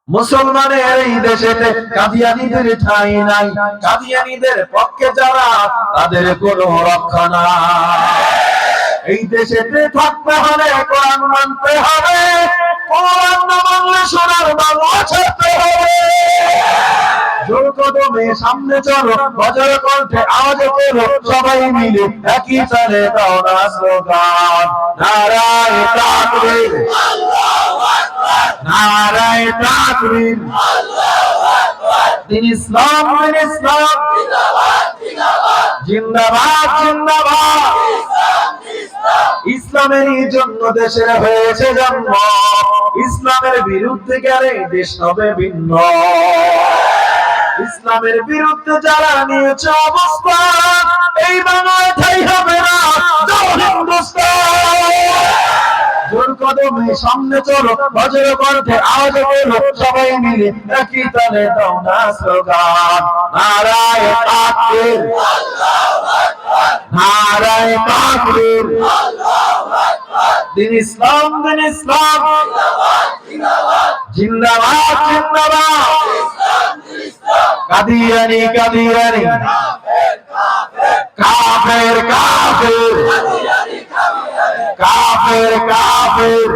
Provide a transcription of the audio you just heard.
মুসলমানের এই দেশেতে কাদিয়ানীদের ঠাঁই নাই, কাদিয়ানীদের পক্ষে যারা তাদের কোনো রক্ষা নাই। এই দেশেতে থাকতে হলে কোরআন মানতে হবে, কোরআন না মানলে সোনার বাংলা ছাড়তে হবে। জোর কদমে সামনে চলো, বজ্র কণ্ঠে আওয়াজ করো, সবাই মিলে একই তালে দাও না স্লোগান, নারায়ে তাকবীর, আল্লাহু আকবার, নারায়ে তাকবীর, আল্লাহু আকবার। দিন ইসলাম, দিন ইসলাম, জিন্দাবাদ, জিন্দাবাদ, জিন্দাবাদ, জিন্দাবাদ। ইসলামের জন্য দেশের হয়েছে জন্ম, ইসলামের বিরুদ্ধে গেলে দেশ হবে ভিন্ন। ইসলামের বিরুদ্ধে যারা নিয়েছে অবস্থান, এই বাংলায় ঠাঁই হবে না হিন্দুস্তান। জোর কদমে সামনে চলো, বজ্র কণ্ঠে আওয়াজ করো, সবাই মিলে একই তালে দাও না স্লোগান, নারায়ে তাকবীর, আল্লাহু আকবার, নারায়ে তাকবীর, আল্লাহু আকবার। দিন ইসলাম, দিন ইসলাম, জিন্দাবাদ, জিন্দাবাদ, জিন্দাবাদ, জিন্দাবাদ। কাদিয়ানী, কাদিয়ানী, কাফের, কাফের, কাফের, কাফের,